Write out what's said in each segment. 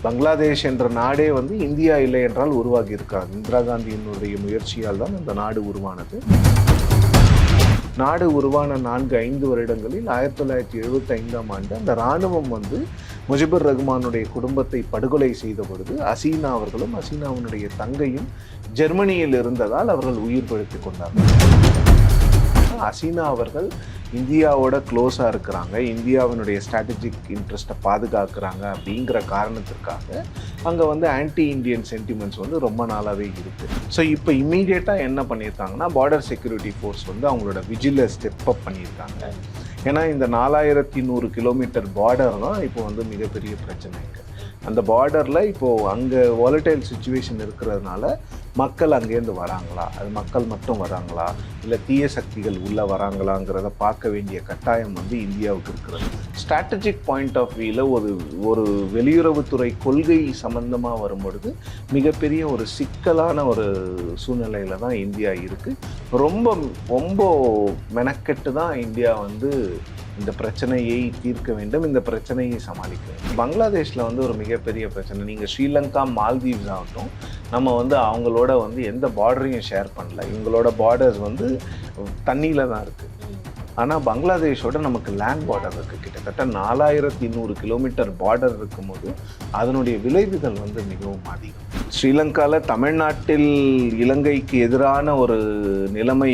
பங்களாதேஷ் என்ற நாடே வந்து இந்தியா இல்லை என்றால் உருவாகி இருக்காது. இந்திரா காந்தியினுடைய முயற்சியால் தான் இந்த நாடு உருவானது. நாடு உருவான 4-5 வருடங்களில் 1975ஆம் ஆண்டு அந்த இராணுவம் வந்து முஜிபுர் ரஹ்மானுடைய குடும்பத்தை படுகொலை செய்த பொழுது ஹசீனா அவர்களும் ஹசீனாவினுடைய தங்கையும் ஜெர்மனியில் இருந்ததால் அவர்கள் உயிர் பிழைத்துக் கொண்டார்கள். ஹசீனா அவர்கள் இந்தியாவோட க்ளோஸாக இருக்கிறாங்க, இந்தியாவினுடைய ஸ்ட்ராட்டஜிக் இன்ட்ரெஸ்ட்டை பாதுகாக்கிறாங்க அப்படிங்கிற காரணத்திற்காக அங்கே வந்து ஆன்டி இண்டியன் சென்டிமெண்ட்ஸ் வந்து ரொம்ப நாளாகவே இருக்குது. ஸோ இப்போ இம்மீடியட்டாக என்ன பண்ணியிருக்காங்கன்னா, பார்டர் செக்யூரிட்டி ஃபோர்ஸ் வந்து அவங்களோட விஜிலை ஸ்டெப் அப் பண்ணியிருக்காங்க. ஏன்னா இந்த 4100 கிலோமீட்டர் பார்டர் தான் இப்போ வந்து மிகப்பெரிய பிரச்சனைங்க. அந்த பார்டரில் இப்போது அங்கே வாலடைல் சுச்சுவேஷன் இருக்கிறதுனால மக்கள் அங்கேருந்து வராங்களா, அது மக்கள் மட்டும் வராங்களா, இல்லை தீய சக்திகள் உள்ளே வராங்களாங்கிறத பார்க்க வேண்டிய கட்டாயம் வந்து இந்தியாவுக்கு இருக்கிறது. ஸ்ட்ராட்டஜிக் பாயிண்ட் ஆஃப் வியூவில் ஒரு வெளியுறவுத்துறை கொள்கை சம்பந்தமாக வரும்பொழுது மிகப்பெரிய ஒரு சிக்கலான ஒரு சூழ்நிலையில் தான் இந்தியா இருக்குது. ரொம்ப ரொம்ப மெனக்கெட்டு தான் இந்தியா வந்து இந்த பிரச்சனையை தீர்க்க வேண்டும், இந்த பிரச்சனையை சமாளிக்க வேண்டும். பங்களாதேஷில் வந்து ஒரு மிகப்பெரிய பிரச்சனை. நீங்கள் ஸ்ரீலங்கா, மால்தீவ்ஸ் ஆகட்டும், நம்ம வந்து அவங்களோட வந்து எந்த பார்டரையும் ஷேர் பண்ணல. இவங்களோட பார்டர்ஸ் வந்து தண்ணியில் தான் இருக்குது. ஆனால் பங்களாதேஷோட நமக்கு லேண்ட் பார்டர் இருக்குது. கிட்டத்தட்ட 4200 கிலோமீட்டர் பார்டர் இருக்கும்போது அதனுடைய விளைவுகள் வந்து மிகவும் அதிகம். ஸ்ரீலங்காவில் தமிழ்நாட்டில் இலங்கைக்கு எதிரான ஒரு நிலைமை,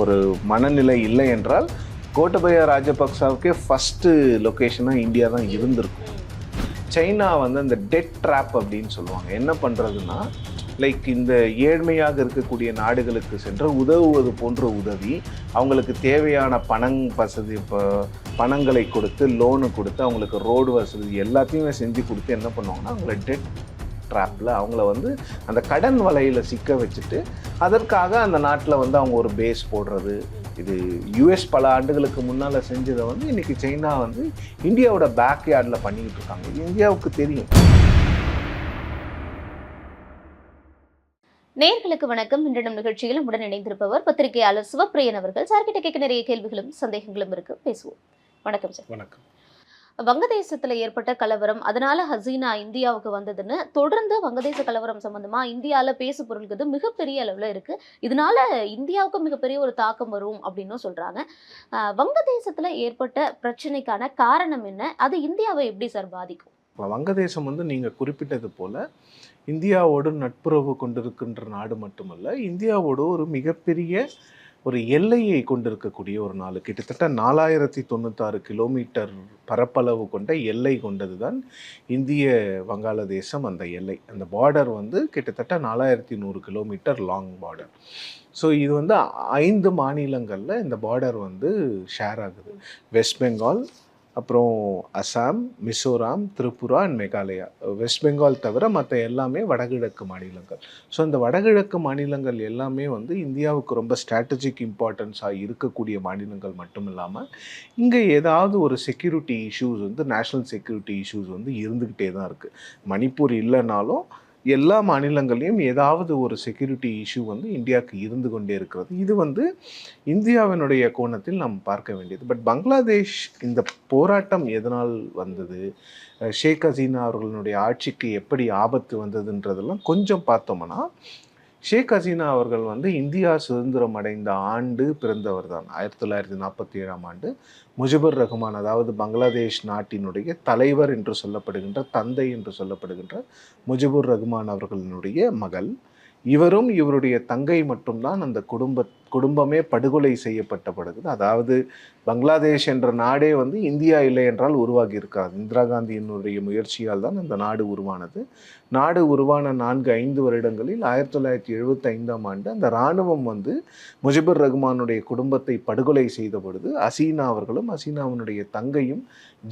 ஒரு மனநிலை இல்லை என்றால் கோட்டபய ராஜபக்சாவுக்கே ஃபஸ்ட்டு லொக்கேஷனாக இந்தியா தான் இருந்திருக்கும். சைனா வந்து அந்த டெட் ட்ராப் அப்படின்னு சொல்லுவாங்க. என்ன பண்ணுறதுன்னா, லைக் இந்த ஏழ்மையாக இருக்கக்கூடிய நாடுகளுக்கு சென்று உதவுவது போன்ற உதவி, அவங்களுக்கு தேவையான வசதி, இப்போ பணங்களை கொடுத்து, லோனு கொடுத்து, அவங்களுக்கு ரோடு வசதி எல்லாத்தையுமே செஞ்சு கொடுத்து என்ன பண்ணுவாங்கன்னா, அவங்கள டெட் ட்ராப்பில் அவங்கள வந்து அந்த கடன் வலையில் சிக்க வச்சுட்டு அதற்காக அந்த நாட்டில் வந்து அவங்க ஒரு பேஸ் போடுறது. இது யூஎஸ் பல ஆண்டுகளுக்கு முன்னால் செஞ்சதை வந்து இன்றைக்கி சைனா வந்து இந்தியாவோட பேக்யார்டில் பண்ணிக்கிட்டு இருக்காங்க. இது இந்தியாவுக்கு தெரியும். நேயர்களுக்கு வணக்கம். இன்று நம் நிகழ்ச்சியில் உடன் இணைந்திருப்பவர் பத்திரிகையாளர் சிவப்பிரியன் அவர்கள். சார்கிட்ட கேட்க நிறைய கேள்விகளும் சந்தேகங்களும் இருக்கு, பேசுவோம். வணக்கம் சார். வணக்கம். வங்கதேசத்தில் ஏற்பட்ட கலவரம், அதனால ஹசீனா இந்தியாவுக்கு வந்ததுன்னு தொடர்ந்து வங்கதேச கலவரம் சம்பந்தமா இந்தியாவில் பேசு பொருள்கிறது மிகப்பெரிய அளவில் இருக்கு. இதனால இந்தியாவுக்கு மிகப்பெரிய ஒரு தாக்கம் வரும் அப்படின்னு சொல்றாங்க. வங்கதேசத்தில் ஏற்பட்ட பிரச்சனைக்கான காரணம் என்ன, அது இந்தியாவை எப்படி சார் பாதிக்கும்? வங்கதேசம் வந்து நீங்கள் குறிப்பிட்டது போல இந்தியாவோடு நட்புறவு கொண்டிருக்கின்ற நாடு மட்டுமல்ல, இந்தியாவோடு ஒரு மிகப்பெரிய ஒரு எல்லையை கொண்டிருக்கக்கூடிய ஒரு நாடு. கிட்டத்தட்ட 4096 கிலோமீட்டர் பரப்பளவு கொண்ட எல்லை கொண்டது தான் இந்திய வங்காளதேசம். அந்த எல்லை, அந்த பார்டர் வந்து கிட்டத்தட்ட 4100 கிலோமீட்டர் லாங் பார்டர். ஸோ இது வந்து 5 மாநிலங்களில் இந்த பார்டர் வந்து ஷேர் ஆகுது. வெஸ்ட் பெங்கால், அப்புறம் அசாம், மிசோராம், திரிபுரா அண்ட் மேகாலயா. வெஸ்ட் பெங்கால் தவிர மற்ற எல்லாமே வடகிழக்கு மாநிலங்கள். ஸோ இந்த வடகிழக்கு மாநிலங்கள் எல்லாமே வந்து இந்தியாவுக்கு ரொம்ப ஸ்ட்ராட்டஜிக் இம்பார்ட்டன்ஸாக இருக்கக்கூடிய மாநிலங்கள் மட்டும் இல்லாமல் இங்கே ஏதாவது ஒரு செக்யூரிட்டி இஷ்யூஸ் வந்து, நேஷ்னல் செக்யூரிட்டி இஷ்யூஸ் வந்து இருந்துக்கிட்டே தான் இருக்குது. மணிப்பூர் இல்லைனாலும் எல்லா மாநிலங்களையும் ஏதாவது ஒரு செக்யூரிட்டி இஷ்யூ வந்து இந்தியாவுக்கு இருந்து கொண்டே இருக்கிறது. இது வந்து இந்தியாவினுடைய கோணத்தில் நாம் பார்க்க வேண்டியது. பட் பங்களாதேஷ் இந்த போராட்டம் எதனால் வந்தது, ஷேக் ஹசீனா அவர்களுடைய ஆட்சிக்கு எப்படி ஆபத்து வந்ததுன்றதெல்லாம் கொஞ்சம் பார்த்தோம்னா, ஷேக் ஹசீனா அவர்கள் வந்து இந்தியா சுதந்திரம் அடைந்த ஆண்டு பிறந்தவர் தான். 1947ஆம் ஆண்டு முஜிபுர் ரஹ்மான், அதாவது பங்களாதேஷ் நாட்டினுடைய தலைவர் என்று சொல்லப்படுகின்ற, தந்தை என்று சொல்லப்படுகின்ற முஜிபுர் ரஹ்மான் அவர்களினுடைய மகள். இவரும் இவருடைய தங்கை மட்டும்தான் அந்த குடும்பமே படுகொலை செய்யப்பட்டப்படுகிறது. அதாவது பங்களாதேஷ் என்ற நாடே வந்து இந்தியா இல்லை என்றால் உருவாகி இருக்காது. இந்திரா காந்தியினுடைய முயற்சியால் தான் அந்த நாடு உருவானது. நாடு உருவான 4-5 வருடங்களில் 1975ஆம் ஆண்டு அந்த இராணுவம் வந்து முஜிபுர் ரஹ்மானுடைய குடும்பத்தை படுகொலை செய்த பொழுது ஹசீனா அவர்களும் ஹசீனாவினுடைய தங்கையும்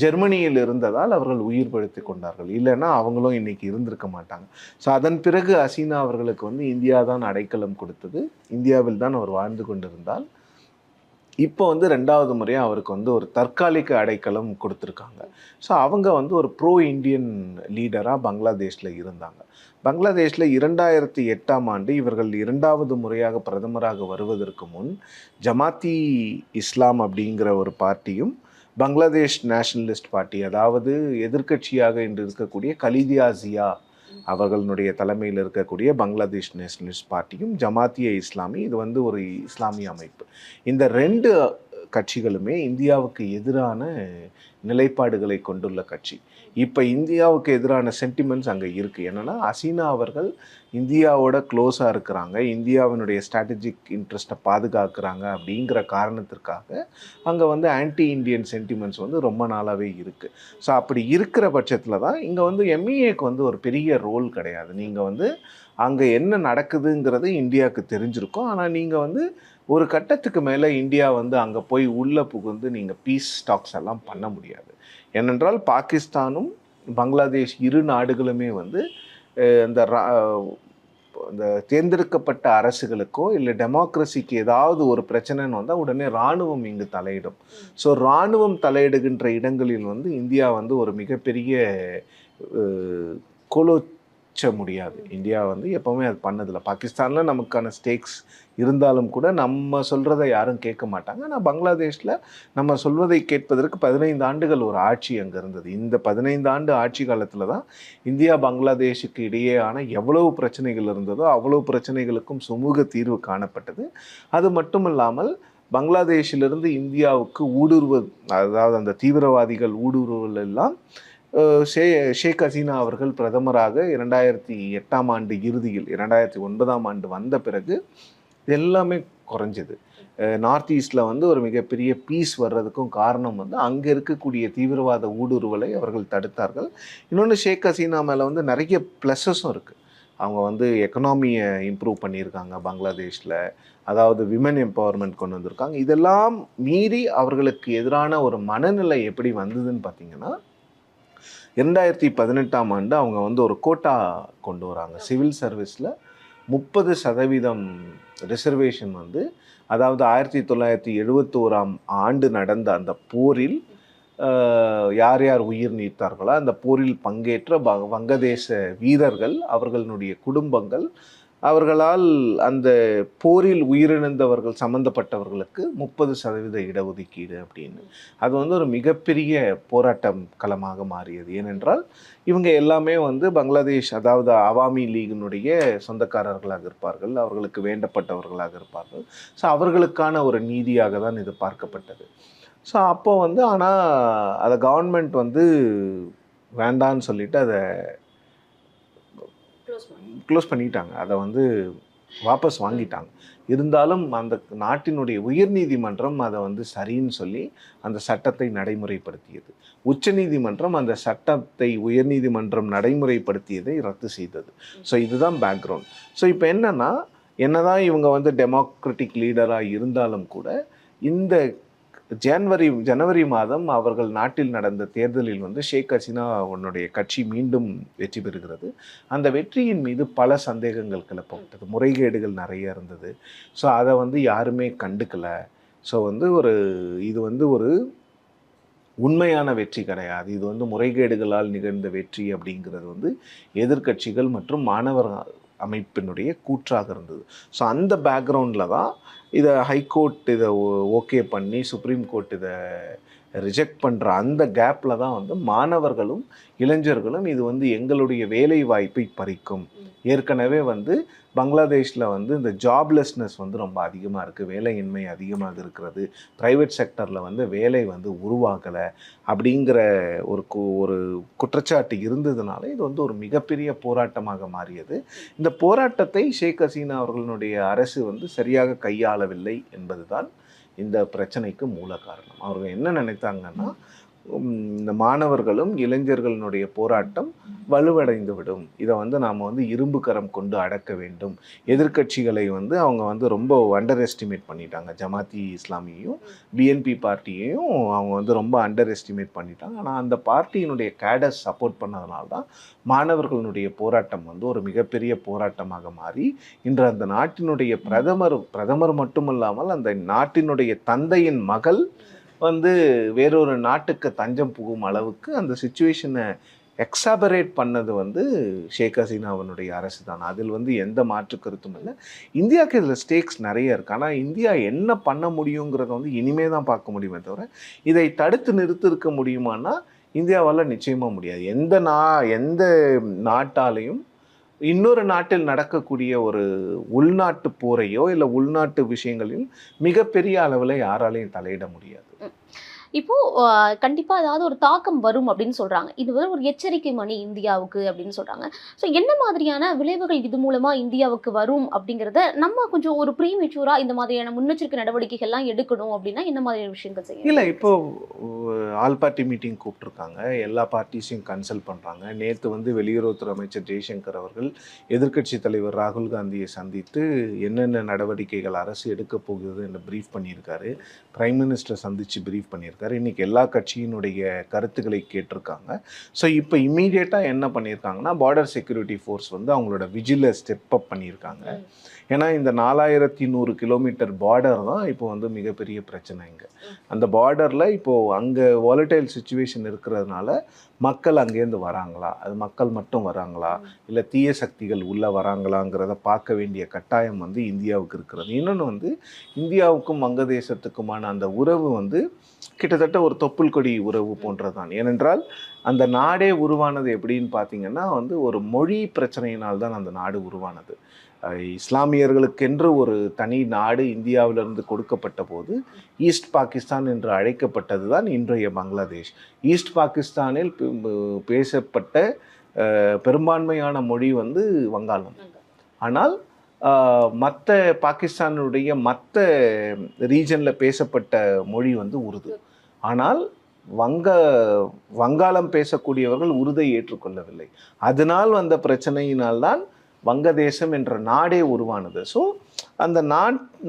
ஜெர்மனியில் இருந்ததால் அவர்கள் உயிர் பிழைத்துக் கொண்டார்கள். இல்லைன்னா அவங்களும் இன்னைக்கு இருந்திருக்க மாட்டாங்க. ஸோ அதன் பிறகு ஹசீனா அவர்களுக்கு வந்து இந்தியா தான் அடைக்கலம் கொடுத்தது. இந்தியாவில் தான் அவர் வாழ்ந்து கொண்டிருந்தால் இப்போ வந்து 2வது முறையாக அவருக்கு வந்து ஒரு தற்காலிக அடைக்கலம் கொடுத்துருக்காங்க. ஸோ அவங்க வந்து ஒரு ப்ரோ இண்டியன் லீடராக பங்களாதேஷில் இருந்தாங்க. பங்களாதேஷில் 2008ஆம் ஆண்டு இவர்கள் 2வது முறையாக பிரதமராக வருவதற்கு முன் ஜமாத்தி இஸ்லாம் அப்படிங்கிற ஒரு பார்ட்டியும் பங்களாதேஷ் நேஷனலிஸ்ட் பார்ட்டி, அதாவது எதிர்க்கட்சியாக இன்று இருக்கக்கூடிய கலிதியா ஜியா அவர்களுடைய தலைமையில் இருக்கக்கூடிய பங்களாதேஷ் நேஷனலிஸ்ட் பார்ட்டியும் ஜமாத்திய இஸ்லாமி, இது வந்து ஒரு இஸ்லாமிய அமைப்பு. இந்த 2 கட்சிகளுமே இந்தியாவுக்கு எதிரான நிலைப்பாடுகளை கொண்டுள்ள கட்சி. இப்போ இந்தியாவுக்கு எதிரான சென்டிமெண்ட்ஸ் அங்கே இருக்குது. என்னென்னா, ஹசீனா அவர்கள் இந்தியாவோட க்ளோஸாக இருக்கிறாங்க, இந்தியாவினுடைய ஸ்ட்ராட்டஜிக் இன்ட்ரெஸ்ட்டை பாதுகாக்கிறாங்க அப்படிங்கிற காரணத்திற்காக அங்கே வந்து ஆன்டி இண்டியன் சென்டிமெண்ட்ஸ் வந்து ரொம்ப நாளாகவே இருக்குது. ஸோ அப்படி இருக்கிற பட்சத்தில் தான் இங்கே வந்து எம்இஏக்கு வந்து ஒரு பெரிய ரோல் கிடையாது. நீங்கள் வந்து அங்கே என்ன நடக்குதுங்கிறது இந்தியாவுக்கு தெரிஞ்சிருக்கும். ஆனால் நீங்கள் வந்து ஒரு கட்டத்துக்கு மேலே இந்தியா வந்து அங்கே போய் உள்ளே புகுந்து நீங்கள் பீஸ் ஸ்டாக்ஸ் எல்லாம் பண்ண முடியாது. ஏனென்றால் பாகிஸ்தானும் பங்களாதேஷ் இரு நாடுகளுமே வந்து அந்த தேர்ந்தெடுக்கப்பட்ட அரசுகளுக்கோ இல்லை டெமோக்ரஸிக்கு ஏதாவது ஒரு பிரச்சனைன்னு வந்தால் உடனே இராணுவம் இங்கு தலையிடும். ஸோ இராணுவம் தலையிடுகின்ற இடங்களில் வந்து இந்தியா வந்து ஒரு மிகப்பெரிய முடியாது. இந்தியா வந்து எப்போவுமே அது பண்ணதில்லை. பாகிஸ்தானில் நமக்கான ஸ்டேக்ஸ் இருந்தாலும் கூட நம்ம சொல்கிறத யாரும் கேட்க மாட்டாங்க. ஆனால் பங்களாதேஷில் நம்ம சொல்வதை கேட்பதற்கு 15 ஆண்டுகள் ஒரு ஆட்சி அங்கே இருந்தது. இந்த 15 ஆண்டு ஆட்சி காலத்தில் தான் இந்தியா பங்களாதேஷுக்கு இடையேயான எவ்வளவு பிரச்சனைகள் இருந்ததோ அவ்வளவு பிரச்சனைகளுக்கும் சுமூக தீர்வு காணப்பட்டது. அது மட்டும் இல்லாமல் பங்களாதேஷிலிருந்து இந்தியாவுக்கு ஊடுருவல், அதாவது அந்த தீவிரவாதிகள் ஊடுருவல் எல்லாம் ஷேக் ஹசீனா அவர்கள் பிரதமராக 2008ஆம் ஆண்டு இறுதியில் 2009ஆம் ஆண்டு வந்த பிறகு எல்லாமே குறைஞ்சது. நார்த் ஈஸ்டில் வந்து ஒரு மிகப்பெரிய பீஸ் வர்றதுக்கும் காரணம் வந்து அங்கே இருக்கக்கூடிய தீவிரவாத ஊடுருவலை அவர்கள் தடுத்தார்கள். இன்னொன்று, ஷேக் ஹசீனா மேலே வந்து நிறைய ப்ளஸஸும் இருக்குது. அவங்க வந்து எக்கனாமியை இம்ப்ரூவ் பண்ணியிருக்காங்க பங்களாதேஷில், அதாவது விமன் எம்பவர்மெண்ட் கொண்டு வந்திருக்காங்க. இதெல்லாம் மீறி அவர்களுக்கு எதிரான ஒரு மனநிலை எப்படி வந்ததுன்னு பார்த்தீங்கன்னா, 2018ஆம் ஆண்டு அவங்க வந்து ஒரு கோட்டா கொண்டு வராங்க. சிவில் சர்வீஸில் 30% ரிசர்வேஷன் வந்து, அதாவது 1971ஆம் ஆண்டு நடந்த அந்த போரில் யார் யார் உயிர் நீத்தார்களோ அந்த போரில் பங்கேற்ற வங்கதேச வீரர்கள், அவர்களுடைய குடும்பங்கள், அவர்களால் அந்த போரில் உயிரிழந்தவர்கள் சம்மந்தப்பட்டவர்களுக்கு 30% இடஒதுக்கீடு அப்படின்னு. அது வந்து ஒரு மிகப்பெரிய போராட்டம் களமாக மாறியது. ஏனென்றால் இவங்க எல்லாமே வந்து பங்களாதேஷ், அதாவது அவாமி லீகினுடைய சொந்தக்காரர்களாக இருப்பார்கள், அவர்களுக்கு வேண்டப்பட்டவர்களாக இருப்பார்கள். ஸோ அவர்களுக்கான ஒரு நீதியாக தான் இது பார்க்கப்பட்டது. ஸோ அப்போ வந்து ஆனால் அதை கவர்மெண்ட் வந்து வேண்டான்னு சொல்லிட்டு அதை க்ளோஸ் பண்ணிட்டாங்க. அதை வந்து வாபஸ் வாங்கிட்டாங்க. இருந்தாலும் அந்த நாட்டினுடைய உயர்நீதிமன்றம் அதை வந்து சரின்னு சொல்லி அந்த சட்டத்தை நடைமுறைப்படுத்தியது. உச்சநீதிமன்றம் அந்த சட்டத்தை உயர்நீதிமன்றம் நடைமுறைப்படுத்தியதை ரத்து செய்தது. ஸோ இதுதான் பேக்ரவுண்ட். ஸோ இப்போ என்னதான் இவங்க வந்து டெமோக்ராட்டிக் லீடராக இருந்தாலும் கூட இந்த ஜனவரி மாதம் அவர்கள் நாட்டில் நடந்த தேர்தலில் வந்து ஷேக் ஹசீனா அவனுடைய கட்சி மீண்டும் வெற்றி பெறுகிறது. அந்த வெற்றியின் மீது பல சந்தேகங்கள் கிளப்பப்பட்டது. முறைகேடுகள் நிறைய இருந்தது. ஸோ அதை வந்து யாருமே கண்டுக்கலை. ஸோ வந்து இது வந்து ஒரு உண்மையான வெற்றி கிடையாது, இது வந்து முறைகேடுகளால் நிகழ்ந்த வெற்றி அப்படிங்கிறது வந்து எதிர்க்கட்சிகள் மற்றும் மாணவர் அமைப்பினுடைய கூற்றாக இருந்தது. ஸோ அந்த பேக்ரவுண்டில் தான் இதை ஹைகோர்ட் இதை ஓகே பண்ணி சுப்ரீம் கோர்ட் இதை ரிஜெக்ட் பண்ணுற அந்த கேப்பில் தான் வந்து மாணவர்களும் இளைஞர்களும் இது வந்து எங்களுடைய வேலை வாய்ப்பை பறிக்கும். ஏற்கனவே வந்து பங்களாதேஷில் வந்து இந்த ஜாப்லெஸ்னஸ் வந்து ரொம்ப அதிகமாக இருக்குது, வேலையின்மை அதிகமாக இருக்கிறது, ப்ரைவேட் செக்டரில் வந்து வேலை வந்து உருவாகலை அப்படிங்கிற ஒரு குற்றச்சாட்டு இருந்ததுனால இது வந்து ஒரு மிகப்பெரிய போராட்டமாக மாறியது. இந்த போராட்டத்தை ஷேக் ஹசீனா அவர்களுடைய அரசு வந்து சரியாக கையாளவில்லை என்பதுதான் இந்த பிரச்சனைக்கு மூல காரணம். அவர்கள் என்ன நினைத்தாங்கன்னா, இந்த மாணவர்களும் இளைஞர்களினுடைய போராட்டம் வலுவடைந்து விடும், இதை வந்து நாம் வந்து இரும்பு கரம் கொண்டு அடக்க வேண்டும். எதிர்க்கட்சிகளை வந்து அவங்க வந்து ரொம்ப அண்டர் எஸ்டிமேட் பண்ணிட்டாங்க. ஜமாத்தி இஸ்லாமியையும் பிஎன்பி பார்ட்டியையும் அவங்க வந்து ரொம்ப அண்டர் எஸ்டிமேட் பண்ணிட்டாங்க. ஆனால் அந்த பார்ட்டியினுடைய கேடர்ஸ் சப்போர்ட் பண்ணதுனால தான் மாணவர்களுடைய போராட்டம் வந்து ஒரு மிகப்பெரிய போராட்டமாக மாறி இன்று அந்த நாட்டினுடைய பிரதமர் மட்டுமல்லாமல் அந்த நாட்டினுடைய தந்தையின் மகள் வந்து வேறொரு நாட்டுக்கு தஞ்சம் புகும் அளவுக்கு அந்த சிச்சுவேஷனை எக்ஸாபரேட் பண்ணது வந்து ஷேக் ஹசீனாவினுடைய அரசு தான். அதில் வந்து எந்த மாற்று கருத்தும் இல்லை. இந்தியாவுக்கு இதில் ஸ்டேக்ஸ் நிறைய இருக்குது. ஆனால் இந்தியா என்ன பண்ண முடியுங்கிறத வந்து இனிமே தான் பார்க்க முடியுமே தவிர இதை தடுத்து நிறுத்திருக்க முடியுமான்னா இந்தியாவால் நிச்சயமாக முடியாது. எந்த நாட்டாலையும் இன்னொரு நாட்டில் நடக்கக்கூடிய ஒரு உள்நாட்டு போரையோ இல்லை உள்நாட்டு விஷயங்களையும் மிகப்பெரிய அளவில் யாராலையும் தலையிட முடியாது. இப்போ கண்டிப்பா ஏதாவது ஒரு தாக்கம் வரும் அப்படின்னு சொல்றாங்க. இது ஒரு எச்சரிக்கை மணி இந்தியாவுக்கு அப்படின்னு சொல்றாங்க. ஸோ என்ன மாதிரியான விளைவுகள் இது மூலமா இந்தியாவுக்கு வரும் அப்படிங்கிறத நம்ம கொஞ்சம் ஒரு ப்ரீமெச்சூரா இந்த மாதிரியான முன்னெச்சரிக்கை நடவடிக்கைகள்லாம் எடுக்கணும் அப்படின்னா என்ன மாதிரியான விஷயங்கள் செய்யணும்? இல்லை, இப்போ ஆல் பார்ட்டி மீட்டிங் கூப்பிட்டுருக்காங்க, எல்லா பார்ட்டிஸையும் கன்சல்ட் பண்ணுறாங்க. நேற்று வந்து வெளியுறவுத்துறை அமைச்சர் ஜெய்சங்கர் அவர்கள் எதிர்க்கட்சி தலைவர் ராகுல் காந்தியை சந்தித்து என்னென்ன நடவடிக்கைகள் அரசு எடுக்க போகுது என்று ப்ரீஃப் பண்ணியிருக்காரு. பிரைம் மினிஸ்டர் சந்தித்து ப்ரீஃப் பண்ணியிருக்காரு. இன்றைக்கி எல்லா கட்சியினுடைய கருத்துக்களை கேட்டிருக்காங்க. ஸோ இப்போ இம்மீடியட்டாக என்ன பண்ணியிருக்காங்கன்னா, பார்டர் செக்யூரிட்டி ஃபோர்ஸ் வந்து அவங்களோட விஜிலை ஸ்டெப் அப் பண்ணியிருக்காங்க. ஏன்னா இந்த 4100 கிலோமீட்டர் பார்டர் தான் இப்போ வந்து மிகப்பெரிய பிரச்சனை. இங்கே அந்த பார்டரில் இப்போது அங்கே வாலடைல் சுச்சுவேஷன் இருக்கிறதுனால மக்கள் அங்கேருந்து வராங்களா, அது மக்கள் மட்டும் வராங்களா, இல்லை தீய சக்திகள் உள்ளே வராங்களாங்கிறத பார்க்க வேண்டிய கட்டாயம் வந்து இந்தியாவுக்கு இருக்கிறது. இன்னொன்று வந்து இந்தியாவுக்கும் வங்கதேசத்துக்குமான அந்த உறவு வந்து கிட்டத்தட்ட ஒரு தொப்புள் கொடி உறவு போன்றது தான். ஏனென்றால் அந்த நாடே உருவானது எப்படின்னு பார்த்தீங்கன்னா வந்து ஒரு மொழி பிரச்சனையினால் தான் அந்த நாடு உருவானது. இஸ்லாமியர்களுக்கென்று ஒரு தனி நாடு இந்தியாவிலிருந்து கொடுக்கப்பட்ட போது ஈஸ்ட் பாகிஸ்தான் என்று அழைக்கப்பட்டது தான் இன்றைய பங்களாதேஷ். ஈஸ்ட் பாகிஸ்தானில் பேசப்பட்ட பெரும்பான்மையான மொழி வந்து வங்காளம். ஆனால் மற்ற பாகிஸ்தானுடைய மற்ற ரீஜனில் பேசப்பட்ட மொழி வந்து உருது. ஆனால் வங்காளம் பேசக்கூடியவர்கள் உருதை ஏற்றுக்கொள்ளவில்லை. அதனால் வந்த பிரச்சனையினால்தான் வங்கதேசம் என்ற நாடே உருவானது. ஸோ அந்த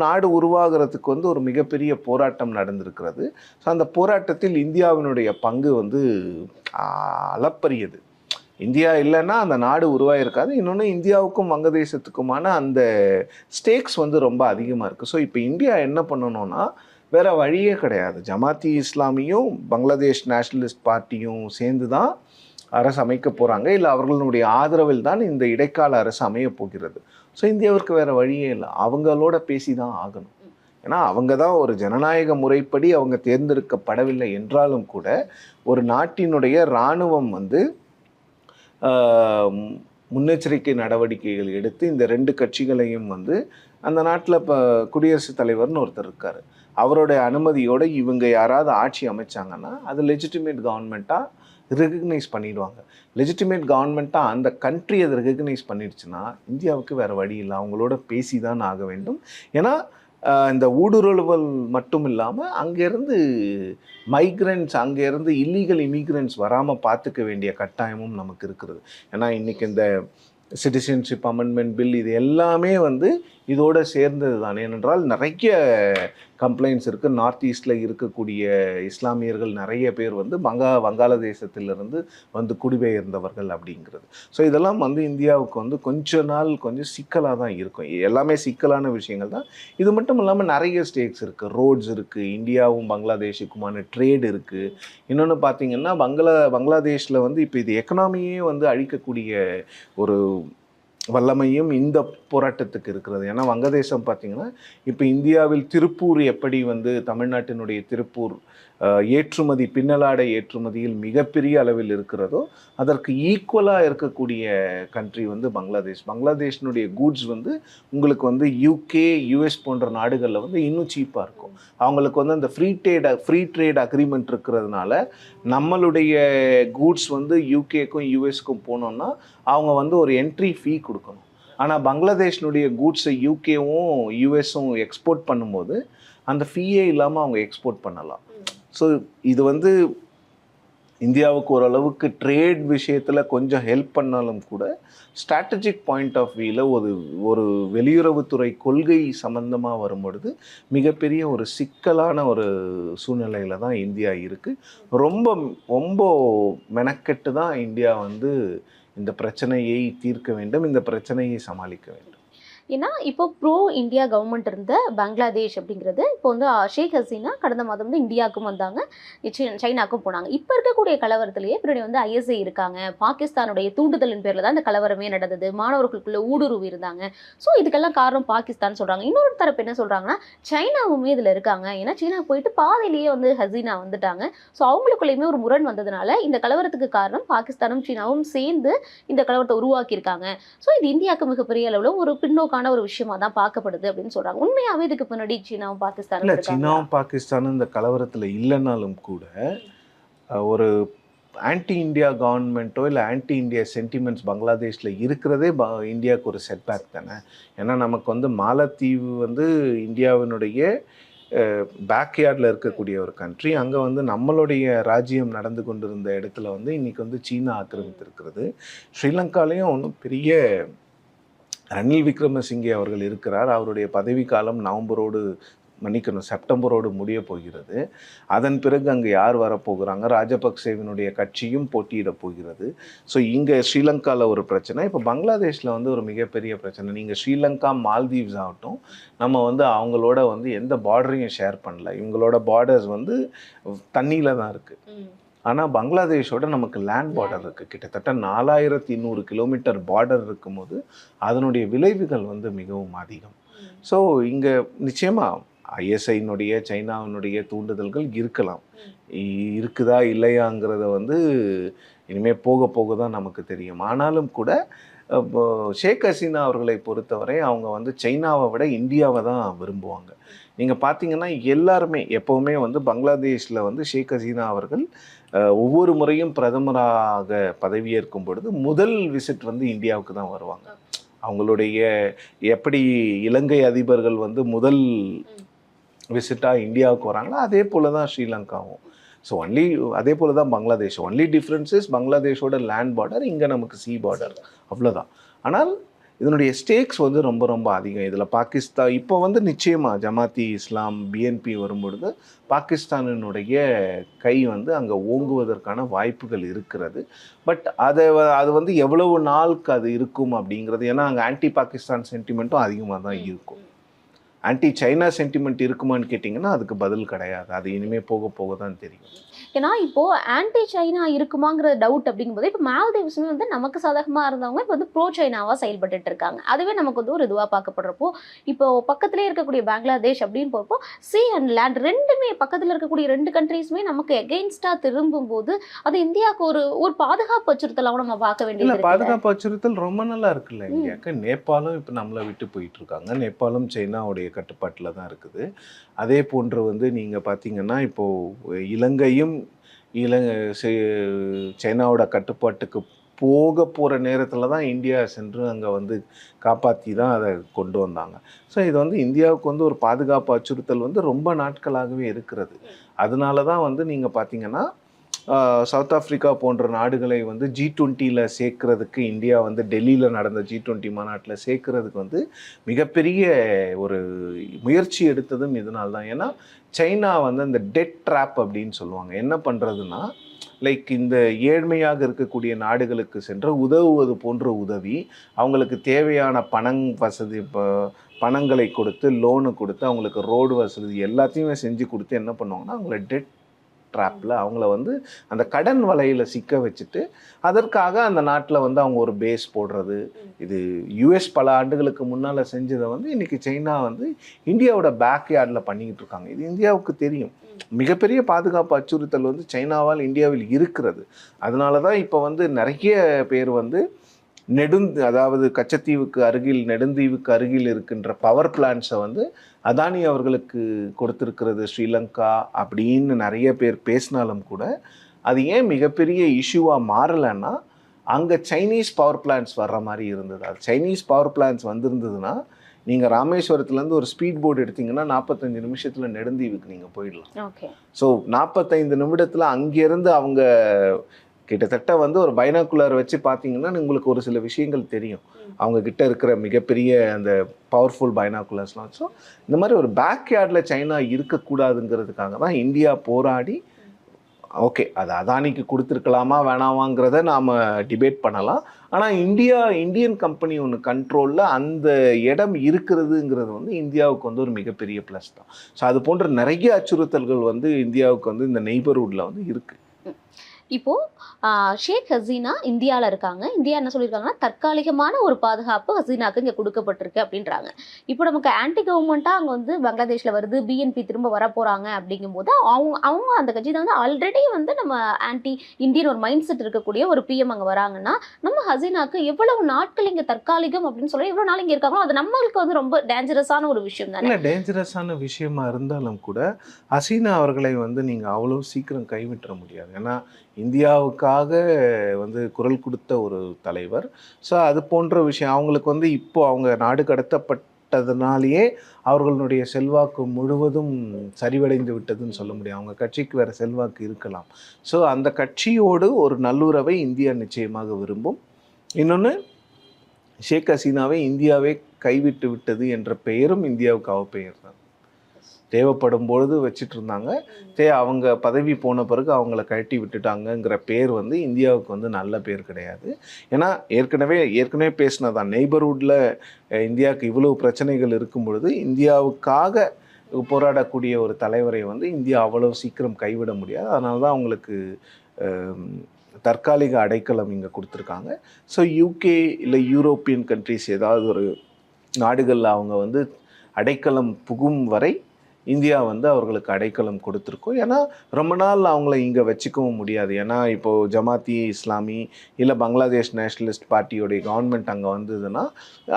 நாடு உருவாகிறதுக்கு வந்து ஒரு மிகப்பெரிய போராட்டம் நடந்திருக்கிறது. ஸோ அந்த போராட்டத்தில் இந்தியாவினுடைய பங்கு வந்து அளப்பரியது. இந்தியா இல்லைன்னா அந்த நாடு உருவாயிருக்காது. இன்னொன்று இந்தியாவுக்கும் வங்கதேசத்துக்குமான அந்த ஸ்டேக்ஸ் வந்து ரொம்ப அதிகமாக இருக்குது. ஸோ இப்போ இந்தியா என்ன பண்ணணும்னா வேறு வழியே கிடையாது. ஜமாத்தி இஸ்லாமியும் பங்களாதேஷ் நேஷனலிஸ்ட் பார்ட்டியும் சேர்ந்து தான் அரசு அமைக்க போகிறாங்க. இல்லை அவர்களுடைய ஆதரவில் தான் இந்த இடைக்கால அரசு அமைய போகிறது. ஸோ இந்தியாவிற்கு வேறு வழியே இல்லை, அவங்களோட பேசி தான் ஆகணும். ஏன்னா அவங்க தான் ஒரு ஜனநாயக முறைப்படி அவங்க தேர்ந்தெடுக்கப்படவில்லை என்றாலும் கூட ஒரு நாட்டினுடைய இராணுவம் வந்து முன்னெச்சரிக்கை நடவடிக்கைகள் எடுத்து இந்த 2 கட்சிகளையும் வந்து அந்த நாட்டில் இப்போ குடியரசுத் தலைவர்னு ஒருத்தர் இருக்கார், அவருடைய அனுமதியோடு இவங்க யாராவது ஆட்சி அமைச்சாங்கன்னா அது லெஜிட்டிமேட் கவர்மெண்ட்டாக ரெகக்னைஸ் பண்ணிடுவாங்க. லெஜிட்டிமேட் கவர்மெண்ட்டாக அந்த கண்ட்ரி அதை ரெகக்னைஸ் பண்ணிடுச்சுன்னா இந்தியாவுக்கு வேறு வழி இல்லை, அவங்களோட பேசி தான் ஆக வேண்டும். ஏன்னா இந்த ஊடுருவல் மட்டும் இல்லாமல் அங்கேருந்து மைக்ரண்ட்ஸ், அங்கேருந்து இல்லீகல் இமிக்ரெண்ட்ஸ் வராமல் பார்த்துக்க வேண்டிய கட்டாயமும் நமக்கு இருக்கிறது. ஏன்னா இன்றைக்கி இந்த சிட்டிசன்ஷிப் அமெண்ட்மெண்ட் பில் இது எல்லாமே வந்து இதோடு சேர்ந்தது தான். ஏனென்றால் நிறைய கம்ப்ளைண்ட்ஸ் இருக்குது. நார்த் ஈஸ்டில் இருக்கக்கூடிய இஸ்லாமியர்கள் நிறைய பேர் வந்து வங்காளதேசத்திலிருந்து வந்து குடிபெயர்ந்தவர்கள் அப்படிங்கிறது. ஸோ இதெல்லாம் வந்து இந்தியாவுக்கு வந்து கொஞ்சம் சிக்கலாக தான் இருக்கும். எல்லாமே சிக்கலான விஷயங்கள் தான். இது மட்டும் இல்லாமல் நிறைய ஸ்டேக்ஸ் இருக்குது, ரோட்ஸ் இருக்குது, இந்தியாவும் பங்களாதேஷுக்குமான ட்ரேட் இருக்குது. இன்னொன்று பார்த்திங்கன்னா பங்களாதேஷில் வந்து இப்போ இது எக்கனாமியே வந்து அழிக்கக்கூடிய ஒரு வல்லமையும் இந்த போராட்டத்துக்கு இருக்கிறது. ஏன்னா வங்கதேசம் பார்த்திங்கன்னா இப்போ இந்தியாவில் திருப்பூர் எப்படி வந்து தமிழ்நாட்டினுடைய திருப்பூர் ஏற்றுமதி பின்னலாடை ஏற்றுமதியில் மிகப்பெரிய அளவில் இருக்கிறதோ அதற்கு ஈக்குவலாக இருக்கக்கூடிய கண்ட்ரி வந்து பங்களாதேஷினுடைய கூட்ஸ் வந்து உங்களுக்கு வந்து UK US போன்ற நாடுகளில் வந்து இன்னும் சீப்பாக இருக்கும். அவங்களுக்கு வந்து அந்த ஃப்ரீ ட்ரேட் அக்ரிமெண்ட் இருக்கிறதுனால நம்மளுடைய கூட்ஸ் வந்து UKக்கும் USக்கும் போனோம்னா அவங்க வந்து ஒரு என்ட்ரி ஃபீ கொடுக்கணும். ஆனால் பங்களாதேஷினுடைய கூட்ஸை UKவும் USவும் எக்ஸ்போர்ட் பண்ணும்போது அந்த ஃபீயே இல்லாமல் அவங்க எக்ஸ்போர்ட் பண்ணலாம். ஸோ இது வந்து இந்தியாவுக்கு ஓரளவுக்கு ட்ரேட் விஷயத்தில் கொஞ்சம் ஹெல்ப் பண்ணாலும் கூட ஸ்ட்ராட்டஜிக் பாயிண்ட் ஆஃப் வியூவில் ஒரு வெளியுறவுத்துறை கொள்கை சம்பந்தமாக வரும்பொழுது மிகப்பெரிய ஒரு சிக்கலான ஒரு சூழ்நிலையில் தான் இந்தியா இருக்குது. ரொம்ப ரொம்ப மெனக்கெட்டு தான் இந்தியா வந்து இந்த பிரச்சனையை தீர்க்க வேண்டும், இந்த பிரச்சனையை சமாளிக்க வேண்டும். ஏன்னா இப்போ ப்ரோ இந்தியா கவர்மெண்ட் இருந்த பங்களாதேஷ் அப்படிங்கிறது இப்போ வந்து ஷேக் ஹசீனா கடந்த மாதம் வந்து இந்தியாவுக்கும் வந்தாங்க, சைனாக்கும் போனாங்க. இப்போ இருக்கக்கூடிய கலவரத்திலேயே பின்னாடி வந்து ஐஎஸ்ஐ இருக்காங்க, பாகிஸ்தானுடைய தூண்டுதலின் பேரில் தான் இந்த கலவரமே நடந்தது, மாணவர்களுக்குள்ள ஊடுருவி இருந்தாங்க. ஸோ இதுக்கெல்லாம் காரணம் பாகிஸ்தான் சொல்றாங்க. இன்னொரு தரப்பு என்ன சொல்றாங்கன்னா சைனாவுமே இதில் இருக்காங்க. ஏன்னா சீனா போயிட்டு பாதையிலேயே வந்து ஹசீனா வந்துட்டாங்க. ஸோ அவங்களுக்குள்ளேயுமே ஒரு முரண் வந்ததுனால இந்த கலவரத்துக்கு காரணம் பாகிஸ்தானும் சீனாவும் சேர்ந்து இந்த கலவரத்தை உருவாக்கியிருக்காங்க. ஸோ இது இந்தியாவுக்கு மிகப்பெரிய அளவில் ஒரு பின்னோக்கான ஒரு விஷயமா தான் பார்க்கப்படுது அப்படின்னு சொல்றாங்க. உண்மையாவே இதுக்கு பின்னாடி சீனாவும் பாகிஸ்தானும் இல்லை, இருக்காங்களா? சீனாவும் பாகிஸ்தானும் இந்த கலவரத்தில் இல்லைனாலும் கூட ஒரு ஆன்டி இந்தியா கவர்மெண்ட்டோ இல்லை ஆன்டி இந்தியா சென்டிமெண்ட்ஸ் பங்களாதேஷில் இருக்கிறதே இந்தியாவுக்கு ஒரு செட்பேக் தானே. ஏன்னா நமக்கு வந்து மாலத்தீவு வந்து இந்தியாவினுடைய பேக்யார்டில் இருக்கக்கூடிய ஒரு கண்ட்ரி. அங்கே வந்து நம்மளுடைய ராஜ்யம் நடந்து கொண்டிருந்த இடத்துல வந்து இன்றைக்கி வந்து சீனா ஆக்கிரமித்திருக்கிறது. ஸ்ரீலங்காலேயும் ஒன்றும் பெரிய ரணில் விக்ரமசிங்கே அவர்கள் இருக்கிறார். அவருடைய பதவிக்காலம் செப்டம்பரோடு முடிய போகிறது. அதன் பிறகு அங்கே யார் வரப்போகிறாங்க? ராஜபக்சேவினுடைய கட்சியும் போட்டியிட போகிறது. ஸோ இங்கே ஸ்ரீலங்காவில் ஒரு பிரச்சனை, இப்போ பங்களாதேஷில் வந்து ஒரு மிகப்பெரிய பிரச்சனை. நீங்கள் ஸ்ரீலங்கா, மால்தீவ்ஸ் ஆகட்டும், நம்ம வந்து அவங்களோட வந்து எந்த பார்டரையும் ஷேர் பண்ணல. இவங்களோட பார்டர்ஸ் வந்து தண்ணியில் தான் இருக்குது. ஆனால் பங்களாதேஷோட நமக்கு லேண்ட் பார்டர் இருக்குது. கிட்டத்தட்ட 4200 கிலோமீட்டர் பார்டர் இருக்கும்போது அதனுடைய விளைவுகள் வந்து மிகவும் அதிகம். ஸோ இங்கே நிச்சயமாக ஐஎஸ்ஐனுடைய சைனாவினுடைய தூண்டுதல்கள் இருக்கலாம். இருக்குதா இல்லையாங்கிறத வந்து இனிமேல் போக போக தான் நமக்கு தெரியும். ஆனாலும் கூட ஷேக் ஹசீனா அவர்களை பொறுத்தவரை அவங்க வந்து சைனாவை விட இந்தியாவை தான் விரும்புவாங்க. நீங்கள் பார்த்தீங்கன்னா எல்லாருமே எப்போவுமே வந்து பங்களாதேஷில் வந்து ஷேக் ஹசீனா அவர்கள் ஒவ்வொரு முறையும் பிரதமராக பதவியேற்கும் பொழுது முதல் விசிட் வந்து இந்தியாவுக்கு தான் வருவாங்க. அவங்களுடைய எப்படி இலங்கை அதிபர்கள் வந்து முதல் விசிட்டாக இந்தியாவுக்கு வராங்களோ அதே போல் தான் ஸ்ரீலங்காவும். ஸோ அதே போல் தான் பங்களாதேஷ். ஒன்லி டிஃப்ரென்சஸ் பங்களாதேஷோட லேண்ட் பார்டர், இங்கே நமக்கு சி பார்டர், அவ்வளோதான். ஆனால் இதனுடைய ஸ்டேக்ஸ் வந்து ரொம்ப ரொம்ப அதிகம். இதில் பாகிஸ்தான் இப்போ வந்து நிச்சயமாக ஜமாத்தி இஸ்லாம், பிஎன்பி வரும்பொழுது பாகிஸ்தானினுடைய கை வந்து அங்கே ஓங்குவதற்கான வாய்ப்புகள் இருக்கிறது. பட் அது வந்து எவ்வளவு நாளுக்கு அது இருக்கும் அப்படிங்கிறது, ஏன்னா அங்கே ஆன்டி பாகிஸ்தான் சென்டிமெண்ட்டும் அதிகமாக தான் இருக்கும். ஆன்டி சைனா சென்டிமெண்ட் இருக்குமான்னு கேட்டிங்கன்னா அதுக்கு பதில் கிடையாது. அது இனிமேல் போக போக தான் தெரியும். ஏன்னா இப்போ ஆன்டி சைனா இருக்குமாங்கிற டவுட் அப்படிங்கும்போது இப்போ மால்தீவ்ஸுமே வந்து நமக்கு சாதகமாக இருந்தவங்க இப்போ வந்து ப்ரோ சைனாவாக செயல்பட்டு இருக்காங்க. அதுவே நமக்கு வந்து ஒரு இதுவாக பார்க்கப்படுறப்போ இப்போ பக்கத்திலே இருக்கக்கூடிய பங்களாதேஷ் அப்படின்னு போகிறப்போ சி அண்ட் லேண்ட் ரெண்டுமே பக்கத்தில் இருக்கக்கூடிய ரெண்டு கண்ட்ரீஸுமே நமக்கு எகெயின்ஸ்டாக திரும்பும்போது அது இந்தியாவுக்கு ஒரு பாதுகாப்பு அச்சுறுத்தலாகவும் நம்ம பார்க்க வேண்டியது. பாதுகாப்பு அச்சுறுத்தல் ரொம்ப நல்லா இருக்குல்ல. இந்தியாவுக்கு நேபாளும் இப்போ நம்மளை விட்டு போயிட்டு இருக்காங்க. நேபாளும் சைனாவுடைய கட்டுப்பாட்டில் தான் இருக்குது. அதே போன்று வந்து நீங்கள் பார்த்தீங்கன்னா இப்போது இலங்கையும் சைனாவோட கட்டுப்பாட்டுக்கு போக போகிற நேரத்தில் தான் இந்தியா சென்று அங்கே வந்து காப்பாற்றி தான் அதை கொண்டு வந்தாங்க. ஸோ இது வந்து இந்தியாவுக்கு வந்து ஒரு பாதுகாப்பு அச்சுறுத்தல் வந்து ரொம்ப நாட்களாகவே இருக்கிறது. அதனால தான் வந்து நீங்கள் பார்த்தீங்கன்னா சவுத் ஆஃப்ரிக்கா போன்ற நாடுகளை வந்து G20 சேர்க்கறதுக்கு இந்தியா வந்து டெல்லியில் நடந்த G20 மாநாட்டில் சேர்க்கறதுக்கு வந்து மிகப்பெரிய ஒரு முயற்சி எடுத்ததும் இதனால தான். ஏன்னா சைனா வந்து அந்த டெட் ட்ராப் அப்படின்னு சொல்லுவாங்க. என்ன பண்ணுறதுன்னா லைக் இந்த ஏழ்மையாக இருக்கக்கூடிய நாடுகளுக்கு சென்று உதவுவது போன்ற உதவி, அவங்களுக்கு தேவையான வசதி, பணங்களை கொடுத்து, லோனு கொடுத்து, அவங்களுக்கு ரோடு வசதி எல்லாத்தையுமே செஞ்சு கொடுத்து என்ன பண்ணுவாங்கன்னா அவங்கள டெட் ட்ராப்பில் அவங்கள வந்து அந்த கடன் வலையில் சிக்க வச்சுட்டு அதற்காக அந்த நாட்டில் வந்து அவங்க ஒரு பேஸ் போடுறது. இது யூஎஸ் பல ஆண்டுகளுக்கு முன்னால் செஞ்சதை வந்து இன்றைக்கி சைனா வந்து இந்தியாவோட பேக்யார்டில் பண்ணிக்கிட்டு இருக்காங்க. இது இந்தியாவுக்கு தெரியும். மிகப்பெரிய பாதுகாப்பு அச்சுறுத்தல் வந்து சைனாவால் இந்தியாவில் இருக்கிறது. அதனால தான் இப்போ வந்து நிறைய பேர் வந்து அதாவது கச்சத்தீவுக்கு அருகில், நெடுந்தீவுக்கு அருகில் இருக்கின்ற பவர் பிளான்ஸை வந்து அதானி அவர்களுக்கு கொடுத்துருக்கிறது ஸ்ரீலங்கா அப்படின்னு நிறைய பேர் பேசினாலும் கூட அது ஏன் மிகப்பெரிய இஷ்யூவாக மாறலைன்னா அங்கே சைனீஸ் பவர் பிளான்ஸ் வர்ற மாதிரி இருந்தது. அது சைனீஸ் பவர் பிளான்ஸ் வந்திருந்ததுன்னா நீங்கள் ராமேஸ்வரத்துலேருந்து ஒரு ஸ்பீட் போர்டு எடுத்திங்கன்னா 45 நிமிஷத்தில் நெடுந்தீவுக்கு நீங்கள் போயிடலாம். ஸோ 45 நிமிடத்தில் அங்கேருந்து அவங்க கிட்டத்தட்ட வந்து ஒரு பைனாக்குலர் வச்சு பார்த்தீங்கன்னா உங்களுக்கு ஒரு சில விஷயங்கள் தெரியும். அவங்க கிட்ட இருக்கிற மிகப்பெரிய அந்த பவர்ஃபுல் பைனாக்குலர்ஸ்லாம். ஸோ இந்த மாதிரி ஒரு பேக்யார்டில் சைனா இருக்கக்கூடாதுங்கிறதுக்காக தான் இந்தியா போராடி, ஓகே அது அதானிக்கு கொடுத்துருக்கலாமா வேணாமாங்கிறத நாம் டிபேட் பண்ணலாம். ஆனால் இந்தியன் கம்பெனி ஒன்று கண்ட்ரோலில் அந்த இடம் இருக்கிறதுங்கிறது வந்து இந்தியாவுக்கு வந்து ஒரு மிகப்பெரிய ப்ளஸ் தான். ஸோ அது போன்ற நிறைய அச்சுறுத்தல்கள் வந்து இந்தியாவுக்கு வந்து இந்த நெய்பர்ஹுட்டில் வந்து இருக்குது. இப்போ ஷேக் ஹசீனா இந்தியாவில் இருக்காங்க. இந்தியா என்ன சொல்லியிருக்காங்கன்னா தற்காலிகமான ஒரு பாதுகாப்பு ஹசீனாக்கு இங்கே கொடுக்கப்பட்டிருக்கு அப்படின்றாங்க. இப்போ நமக்கு ஆன்டி கவர்மெண்ட்டாக அங்கே வந்து பங்களாதேஷில் வருது, பிஎன்பி திரும்ப வரப்போகிறாங்க அப்படிங்கும்போது அவங்க அவங்க அந்த கட்சி தான் வந்து ஆல்ரெடி வந்து நம்ம ஆன்டி இந்தியன் ஒரு மைண்ட் செட் இருக்கக்கூடிய ஒரு பிஎம் அங்கே வராங்கன்னா நம்ம ஹசீனாக்கு எவ்வளவு நாட்கள் இங்கே தற்காலிகம் அப்படின்னு சொல்லி எவ்வளோ நாள் இங்கே இருக்காங்களோ அது நம்மளுக்கு வந்து ரொம்ப டேஞ்சரஸான ஒரு விஷயம் தானே. இல்லை, டேஞ்சரஸான விஷயமா இருந்தாலும் கூட ஹசீனா அவர்களை வந்து நீங்கள் அவ்வளோ சீக்கிரம் கைவிட்டுற முடியாது. ஏன்னா இந்தியாவுக்காக வந்து குரல் கொடுத்த ஒரு தலைவர். ஸோ அது போன்ற விஷயம் அவங்களுக்கு வந்து இப்போ அவங்க நாடு கடத்தப்பட்டதுனாலேயே அவர்களுடைய செல்வாக்கு முழுவதும் சரிவடைந்து விட்டதுன்னு சொல்ல முடியும். அவங்க கட்சிக்கு வேறு செல்வாக்கு இருக்கலாம். ஸோ அந்த கட்சியோடு ஒரு நல்லுறவை இந்தியா நிச்சயமாக விரும்பும். இன்னொன்று, ஷேக் ஹசீனாவை இந்தியாவே கைவிட்டு விட்டது என்ற பெயரும் இந்தியாவுக்கு அவப்பெயர் தான். தேவைப்படும் பொழுது வச்சுட்டு இருந்தாங்க, அவங்க பதவி போன பிறகு அவங்கள கழட்டி விட்டுட்டாங்கங்கிற பேர் வந்து இந்தியாவுக்கு வந்து நல்ல பேர் கிடையாது. ஏன்னா ஏற்கனவே பேசினதான், நெய்பர்ஹுட்டில் இந்தியாவுக்கு இவ்வளவு பிரச்சனைகள் இருக்கும் பொழுது இந்தியாவுக்காக போராடக்கூடிய ஒரு தலைவரை வந்து இந்தியா அவ்வளவு சீக்கிரம் கைவிட முடியாது. அதனால தான் அவங்களுக்கு தற்காலிக அடைக்கலம் இங்கே கொடுத்துருக்காங்க. ஸோ யூகே இல்லை யூரோப்பியன் கண்ட்ரிஸ் ஏதாவது ஒரு நாடுகளில் அவங்க வந்து அடைக்கலம் புகும் வரை இந்தியா வந்து அவர்களுக்கு அடைக்கலம் கொடுத்துருக்கோம். ஏன்னா ரொம்ப நாள் அவங்கள இங்கே வச்சுக்கவும் முடியாது. ஏன்னா இப்போது ஜமாத்தி இஸ்லாமி இல்லை பங்களாதேஷ் நேஷ்னலிஸ்ட் பார்ட்டியோடைய கவர்மெண்ட் அங்கே வந்ததுன்னா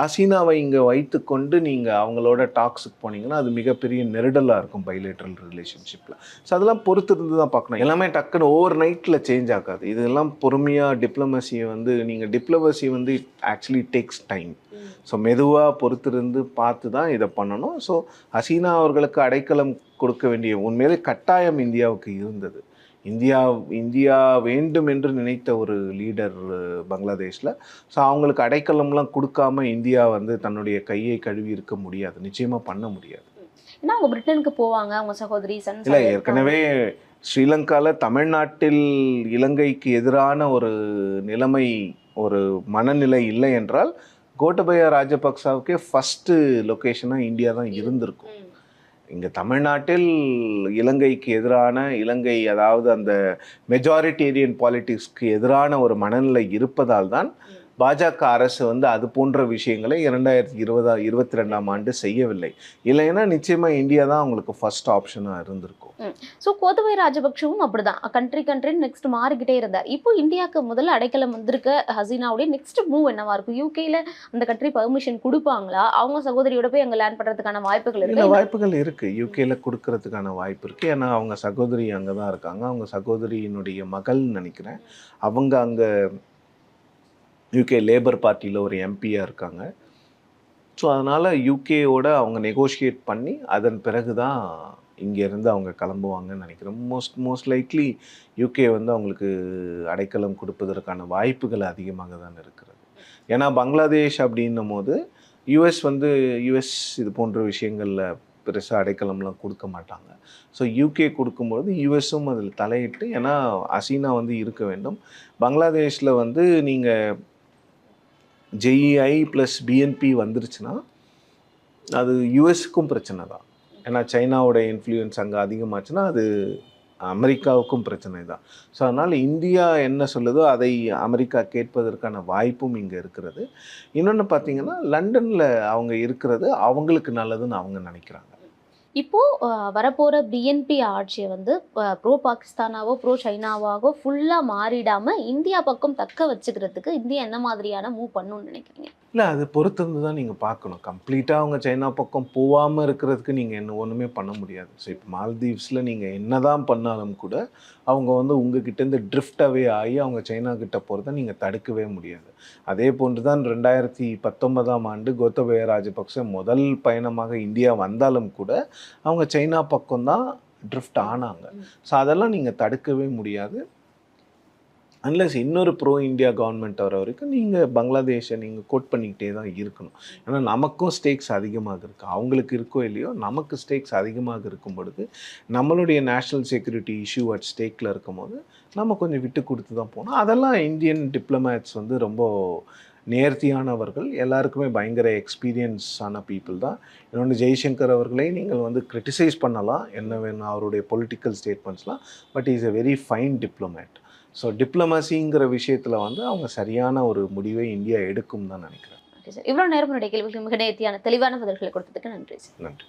ஹசீனாவை இங்கே வைத்து கொண்டு நீங்கள் அவங்களோட டாக்ஸுக்கு போனீங்கன்னா அது மிகப்பெரிய நெருடலாக இருக்கும் பைலேட்ரல் ரிலேஷன்ஷிப்பில். ஸோ அதெல்லாம் பொறுத்து இருந்து தான் பார்க்கணும். எல்லாமே டக்குன்னு ஓவர் நைட்டில் சேஞ்ச் ஆகாது. இதெல்லாம் பொறுமையாக டிப்ளமசியை வந்து டிப்ளமசி வந்து ஆக்சுவலி டேக்ஸ் டைம். ஸோ மெதுவாக பொறுத்திருந்து பார்த்து தான் இதை பண்ணணும். ஸோ ஹசீனா அவர்களுக்கு அடைக்கலம் கொடுக்க வேண்டிய உண்மையிலே கட்டாயம் இந்தியாவுக்கு இருந்தது. இந்தியா வேண்டும் என்று நினைத்த ஒரு லீடர் பங்களாதேஷில். ஸோ அவங்களுக்கு அடைக்கலம்லாம் கொடுக்காம இந்தியா வந்து தன்னுடைய கையை கழுவி இருக்க முடியாது, நிச்சயமாக பண்ண முடியாது. ஏன்னா அவங்க பிரிட்டனுக்கு போவாங்க, அவங்க சகோதரி இல்லை, ஏற்கனவே ஸ்ரீலங்காவில் தமிழ்நாட்டில் இலங்கைக்கு எதிரான ஒரு நிலைமை, ஒரு மனநிலை இல்லை என்றால் கோட்டபய ராஜபக்சாவுக்கே ஃபஸ்ட்டு லொக்கேஷனாக இந்தியா தான் இருந்திருக்கும். இங்கே தமிழ்நாட்டில் இலங்கைக்கு எதிரான அதாவது அந்த மெஜாரிட்டேரியன் பாலிட்டிக்ஸ்க்கு எதிரான ஒரு மனநிலை இருப்பதால் தான் பாஜக அரசு வந்து அது போன்ற விஷயங்களை 2022ஆம் ஆண்டு செய்யவில்லை. இல்லைன்னா நிச்சயமாக இந்தியா தான் அவங்களுக்கு ஃபர்ஸ்ட் ஆப்ஷனாக இருந்திருக்கும். ஸோ கோத்தபய ராஜபக்ஷவும் அப்படிதான் கண்ட்ரி நெக்ஸ்ட் மாறிக்கிட்டே இருந்தார். இப்போ இந்தியாவுக்கு முதல்ல அடைக்கலம் வந்திருக்க ஹசீனாவுடைய நெக்ஸ்ட் மூவ் என்னவா இருக்கும்? யூகேல அந்த கண்ட்ரி பர்மிஷன் கொடுப்பாங்களா? அவங்க சகோதரியோட போய் அங்கே லேண்ட் பண்ணுறதுக்கான வாய்ப்புகள் இருக்கு? இல்லை, வாய்ப்புகள் இருக்குது. யூகேல கொடுக்கறதுக்கான வாய்ப்பு இருக்குது. ஏன்னா அவங்க சகோதரி அங்கே தான் இருக்காங்க. அவங்க சகோதரியினுடைய மகள்னு நினைக்கிறேன். அவங்க அங்கே யூகே லேபர் பார்ட்டியில் ஒரு எம்பியாக இருக்காங்க. ஸோ அதனால் யூகேயோட அவங்க நெகோஷியேட் பண்ணி அதன் பிறகு தான் இங்கேருந்து அவங்க கிளம்புவாங்கன்னு நினைக்கிறேன். மோஸ்ட் லைக்லி யூகே வந்து அவங்களுக்கு அடைக்கலம் கொடுப்பதற்கான வாய்ப்புகள் அதிகமாக தான் இருக்கிறது. ஏன்னா பங்களாதேஷ் அப்படின்னும் போது யுஎஸ் இது போன்ற விஷயங்களில் பெருசாக அடைக்கலம்லாம் கொடுக்க மாட்டாங்க. ஸோ யூகே கொடுக்கும்போது யுஎஸும் அதில் தலையிட்டு, ஏன்னா ஹசீனா வந்து இருக்க வேண்டும். பங்களாதேஷில் வந்து நீங்கள் ஜேஇஐ ப்ளஸ் பிஎன்பி வந்துருச்சுன்னா அது யுஎஸ்க்கும் பிரச்சனை தான். ஏன்னா சைனாவோட இன்ஃப்ளூயன்ஸ் அங்கே அதிகமாச்சுன்னா அது அமெரிக்காவுக்கும் பிரச்சனை தான். ஸோ அதனால் இந்தியா என்ன சொல்லுதோ அதை அமெரிக்கா கேட்பதற்கான வாய்ப்பும் இங்கே இருக்கிறது. இன்னொன்று பார்த்தீங்கன்னா லண்டனில் அவங்க இருக்கிறது அவங்களுக்கு நல்லதுன்னு அவங்க நினைக்கிறாங்க. இப்போ வரப்போற பிஎன்பி ஆட்சியை வந்து ப்ரோ பாகிஸ்தானாவோ ப்ரோ சைனாவாகவோ ஃபுல்லா மாறிடாம இந்தியா பக்கம் தக்க வச்சுக்கிறதுக்கு இந்தியா என்ன மாதிரியான மூவ் பண்ணணும்னு நினைக்கிறீங்க? இல்லை, அது பொறுத்திருந்து தான் நீங்கள் பார்க்கணும். கம்ப்ளீட்டாக அவங்க சைனா பக்கம் போகாமல் இருக்கிறதுக்கு நீங்கள் ஒன்றுமே பண்ண முடியாது. ஸோ இப்போ மால்தீவ்ஸில் நீங்கள் என்ன தான் பண்ணாலும் கூட அவங்க வந்து உங்ககிட்டேருந்து ட்ரிஃப்டாகவே ஆகி அவங்க சைனா கிட்ட போகிறத நீங்கள் தடுக்கவே முடியாது. அதே போன்று தான் 2019ஆம் ஆண்டு கோத்தபய ராஜபக்ச முதல் பயணமாக இந்தியா வந்தாலும் கூட அவங்க சைனா பக்கம்தான் ட்ரிஃப்ட் ஆனாங்க. ஸோ அதெல்லாம் நீங்கள் தடுக்கவே முடியாது. அன்லஸ் இன்னொரு ப்ரோ இந்தியா கவர்மெண்ட் வர வரைக்கும் நீங்கள் பங்களாதேஷை நீங்கள் கோட் பண்ணிக்கிட்டே தான் இருக்கணும். ஏன்னா நமக்கும் ஸ்டேக்ஸ் அதிகமாக இருக்குது. அவங்களுக்கு இருக்கோ இல்லையோ நமக்கு ஸ்டேக்ஸ் அதிகமாக இருக்கும் பொழுது நம்மளுடைய நேஷ்னல் செக்யூரிட்டி இஷ்யூ அட் ஸ்டேக்கில் இருக்கும்போது நம்ம கொஞ்சம் விட்டு கொடுத்து தான் போகணும். அதெல்லாம் இந்தியன் டிப்ளமேட்ஸ் வந்து ரொம்ப நேர்த்தியானவர்கள், எல்லாருக்குமே பயங்கர எக்ஸ்பீரியன்ஸ் ஆன பீப்புள் தான். இன்னொன்று ஜெய்சங்கர் அவர்களை நீங்கள் வந்து கிரிட்டிசைஸ் பண்ணலாம், என்ன வேணும் அவருடைய பொலிட்டிக்கல் ஸ்டேட்மெண்ட்ஸ்லாம், but is a very fine diplomat. So டிப்ளமசிங்கிற விஷயத்தில் வந்து அவங்க சரியான ஒரு முடிவை இந்தியா எடுக்கும் தான் நினைக்கிறேன். ஓகே சார், இவ்வளோ நேரம் என்னுடைய கேள்விகளுக்கு மிக நேர்த்தியான தெளிவான பதில்களை கொடுத்ததுக்கு நன்றி சார். நன்றி.